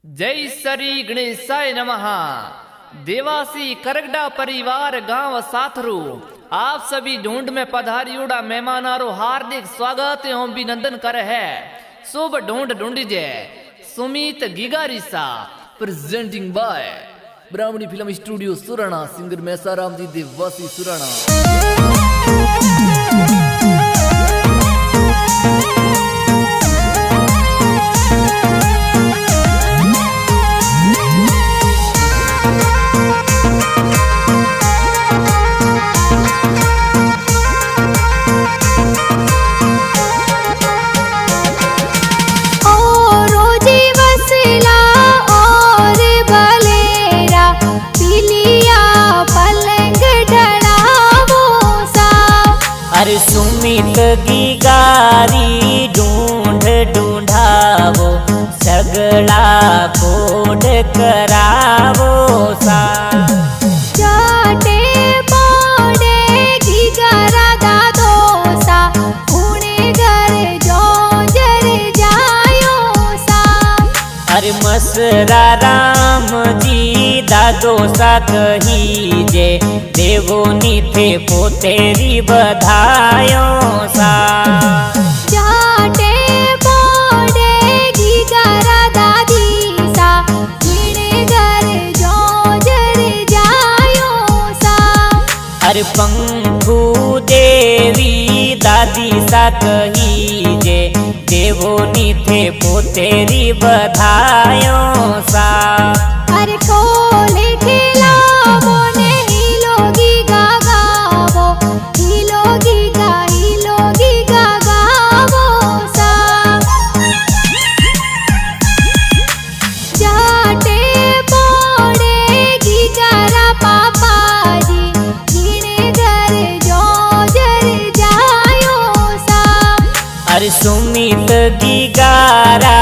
जय श्री गणेशाय नमः। देवासी करगडा परिवार गांव साथरू आप सभी ढूंढ में पधारियोड़ा मेहमानारो हार्दिक स्वागत एवं अभिनंदन करे है। शुभ ढूंढ ढूंढिजे सुमित गिगारिसा presenting by Brahmani film studio Surana singer Maisaram ji Devasi Surana. अरे सुमित गिगारी ढूंढ ढूंढावो सगड़ा कोड करावो सा चाटे पोड़े गिगारा दादो सा पुणे घर जो जर जायो सा। अरे मसरा राम जी दादो सा कही जे देवो नीथे पोतेरी बधायो सा। चाटे पोड़े गिगारा दादी सा पुणे घर जो जर जायो सा। अरे पंखु देवी दादी सा कही जे देवो नीथे पोतेरी बधायो सा। अरे खोले खिलावो ने हिलोगी गागावो हिलोगी गागावो सा। चाटे पोड़े गिगारा पापाजी गिने घर जो जर जायो सा। अरे सुमित गिगारा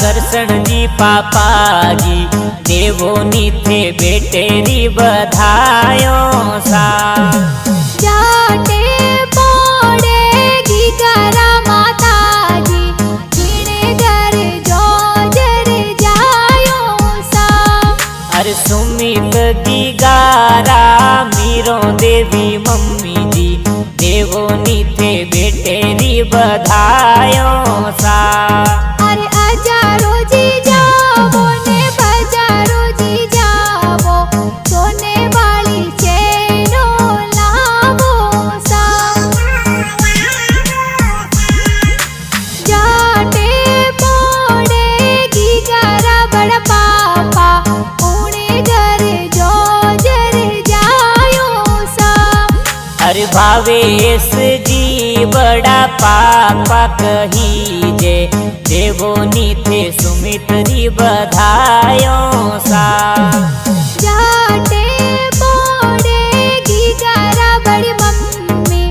करसण जी पापा जी देवो नीथे बेटेरी बधायो सा। चाटे पोड़े गिगारा माताजी गिने घर जो जर जायो सा। अरे सुमित गिगारा मीरो देवी मम्मी जी देवो नीथे बेटेरी बधायो सा। अरे अजारो जी जावो ने बजारो जी जावो सोने वाली चेनो लावो सा। चाटे पोड़े गिगारा बड़ा पापा पुणे घर जो जर जायो सा। अरे भावेश जी बड़ा पापा कही जे देवो नीथे सुमितरी बधायो सा। चाटे पोड़े गिगारा बड़ी मम्मी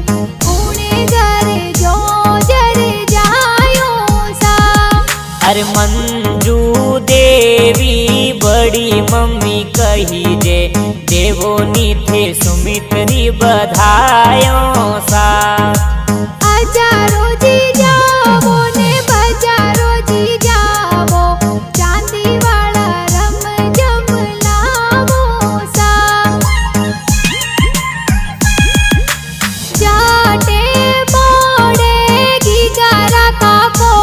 पुणे घर जो जर जायो सा। अरे मंजू देवी बड़ी मम्मी कही जे देवो नीथे सुमितरी बधायो सा। अजारो जी जावो ने बजारो जी जावो चांदी वाला रम जम लावो सा। चाटे पोड़े गिगारा काको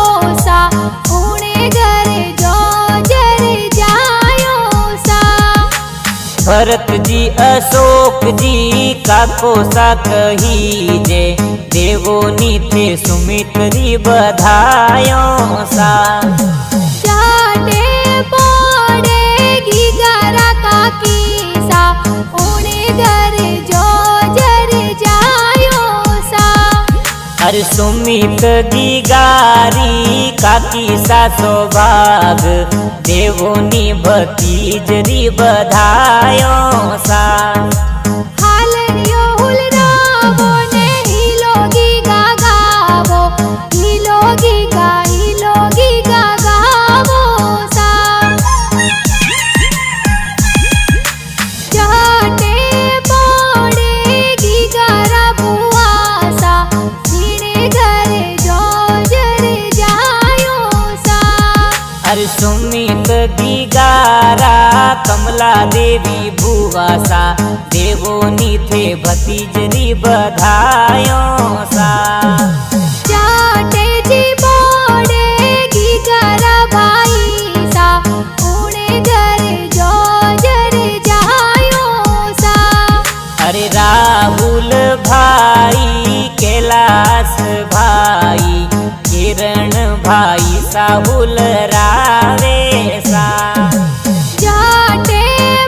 सा पुणे घर जो जर जायो सा। भरत जी अशोक जी काको सा कही जे देवो नीथे सुमितरी बधायो सा। चाटे पोड़े गिगारा काकी सा पुणे घर जो जर जायो सा। अरे सुमित गिगारी काकी सा सौभाग देवो नी भतीजरी बधायो सा। हालरियो हुलरावो ने हिलोगी गागावो हिलोगी गागावो सा। चाटे पोड़े गिगारा बुआ सा गिने घर जो जर जायो सा। अरे सुमित गारा कमला देवी भुवासा देवोनी थे भतीजरी बधायो सा जाटे जी बोड़ेगी गरा भाई सा उड़े घर जो जर जायो सा। अरे राहुल भाई कैलाश भाई किरण भाई साहुल रावेसा जाटे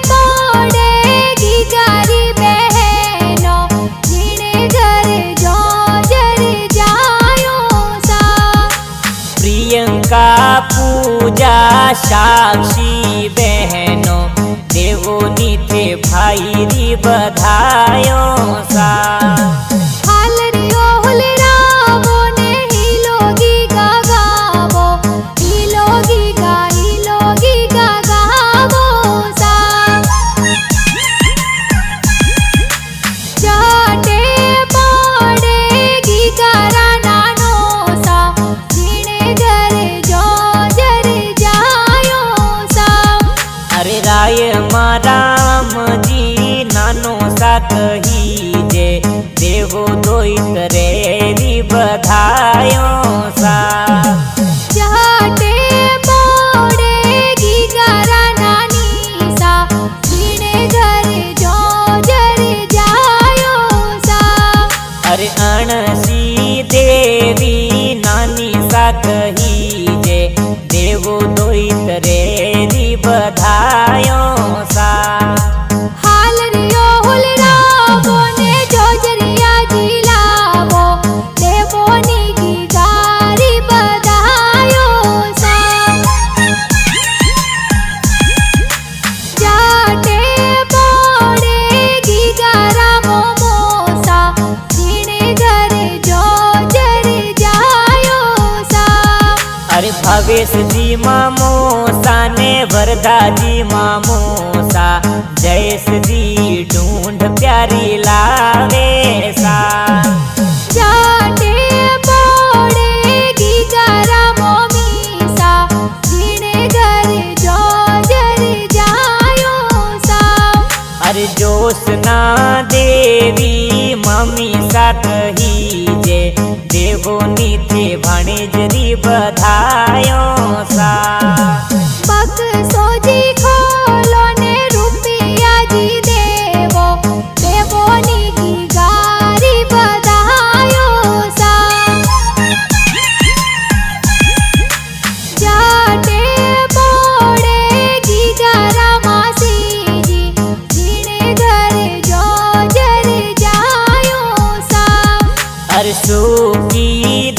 बोड़ेगी गरी बहनों जिने घर जो जर जायो सा। प्रियंका पूजा साक्षी बहनों देवोनी थे भाई री बधायो सा हालरियो हुलरावो ने हिलोगी गागावो हिलोगी गागावो सा। जाटे बोड़ेगी गारा नानो सा जिने घर जो जर जायो सा। अरे राय राम जी नानो सा कही जे देवो दोइत रे बधायो सा जाटे बोड़ेगी गारा नानी सा जिने घर जो जर जायो सा। अरे अणसी देवी नानी सा कही जे देवो दोइत रे बधायो सा हालरियो हुलरावो ने जोजरिया जिलावो देवोनी की गारी बधायो सा। जाटे बोड़ेगी गारा मोमोसा जिने घर जो जर जायो सा। अरे भवेश जी मामोसा ने वरदा जी मामोसा जयेश जी ढूंढ प्यारी लावेसा जाटे बोड़ेगी गारा मोमीसा जिने घर जो जर जायो सा। अरे जोशना देवी मम्मी सा कही जे देवोनी थे भाणेजरी बधायो सा बक्सोजी खोलो ने रुपया जी देवो देवोनी की गारी बधायो सा। जाटे बोड़ेगी गारा मासी जी जिने घर जो जर जायो सा। अरे सुखी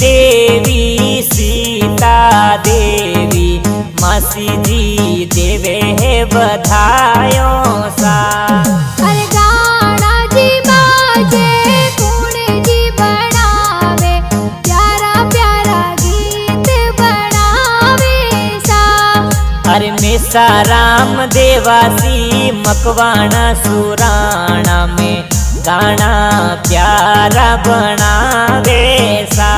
देवी सीता देवी मासी जी देवे है बधायो सा अरे गाना जी बाजे कुण जी बनावे प्यारा प्यारा गीत बनावे सा। अरे मेसा राम देवासी मकवाणा सुराणा में गाना प्यारा बनावे सा।